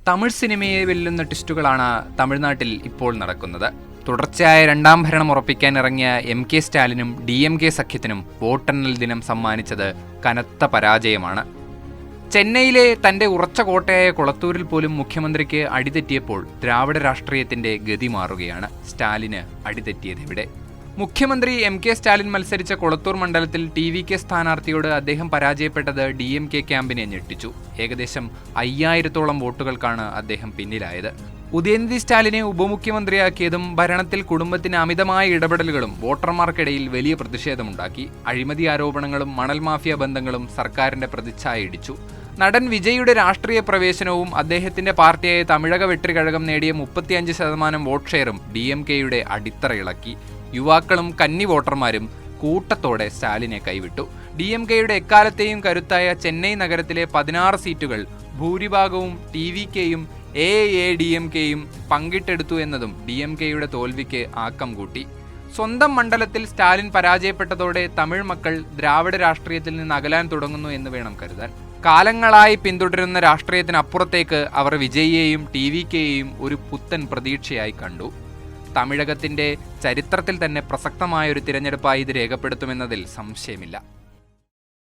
തമിഴ് സിനിമയെ വെല്ലുന്ന ട്വിസ്റ്റുകളാണ് തമിഴ്നാട്ടിൽ ഇപ്പോൾ നടക്കുന്നത്. തുടർച്ചയായ രണ്ടാം ഭരണം ഉറപ്പിക്കാൻ ഇറങ്ങിയ MK സ്റ്റാലിനും DMK സഖ്യത്തിനും വോട്ടെണ്ണൽ ദിനം സമ്മാനിച്ചത് കനത്ത പരാജയമാണ്. ചെന്നൈയിലെ തന്റെ ഉറച്ച കോട്ടയായ കൊളത്തൂരിൽ പോലും മുഖ്യമന്ത്രിക്ക് അടിതെറ്റിയപ്പോൾ ദ്രാവിഡ രാഷ്ട്രീയത്തിന്റെ ഗതി മാറുകയാണ്. സ്റ്റാലിന് അടിതെറ്റിയതെവിടെ? മുഖ്യമന്ത്രി MK സ്റ്റാലിൻ മത്സരിച്ച കൊളത്തൂർ മണ്ഡലത്തിൽ TVK സ്ഥാനാർത്ഥിയോട് അദ്ദേഹം പരാജയപ്പെട്ടത് DMK ക്യാമ്പിനെ ഞെട്ടിച്ചു. ഏകദേശം 5000-ഓളം വോട്ടുകൾക്കാണ് അദ്ദേഹം പിന്നിലായത്. ഉദയനിധി സ്റ്റാലിനെ ഉപമുഖ്യമന്ത്രിയാക്കിയതും ഭരണത്തിൽ കുടുംബത്തിന് അമിതമായ ഇടപെടലുകളും വോട്ടർമാർക്കിടയിൽ വലിയ പ്രതിഷേധമുണ്ടാക്കി. അഴിമതി ആരോപണങ്ങളും മണൽ മാഫിയ ബന്ധങ്ങളും സർക്കാരിന്റെ പ്രതിച്ഛായ ഇടിച്ചു. നടൻ വിജയുടെ രാഷ്ട്രീയ പ്രവേശനവും അദ്ദേഹത്തിന്റെ പാർട്ടിയായ തമിഴക വെട്രികഴകം നേടിയ 35% വോട്ട് ഷെയറും DMKയുടെ അടിത്തറ ഇളക്കി. യുവാക്കളും കന്നി വോട്ടർമാരും കൂട്ടത്തോടെ സ്റ്റാലിനെ കൈവിട്ടു. DMKയുടെ എക്കാലത്തെയും കരുത്തായ ചെന്നൈ നഗരത്തിലെ 16 സീറ്റുകൾ ഭൂരിഭാഗവും TVKയും AADMKയും പങ്കിട്ടെടുത്തു എന്നതും DMKയുടെ തോൽവിക്ക് ആക്കം കൂട്ടി. സ്വന്തം മണ്ഡലത്തിൽ സ്റ്റാലിൻ പരാജയപ്പെട്ടതോടെ തമിഴ് മക്കൾ ദ്രാവിഡ രാഷ്ട്രീയത്തിൽ നിന്ന് അകലാൻ തുടങ്ങുന്നു എന്ന് വേണം കരുതാൻ. കാലങ്ങളായി പിന്തുടരുന്ന രാഷ്ട്രീയത്തിനപ്പുറത്തേക്ക് അവർ വിജയിയെയും TVKയെയും ഒരു പുത്തൻ പ്രതീക്ഷയായി കണ്ടു. തമിഴകത്തിന്റെ ചരിത്രത്തിൽ തന്നെ പ്രസക്തമായ ഒരു തിരഞ്ഞെടുപ്പായി ഇത് രേഖപ്പെടുത്തുമെന്നതിൽ സംശയമില്ല.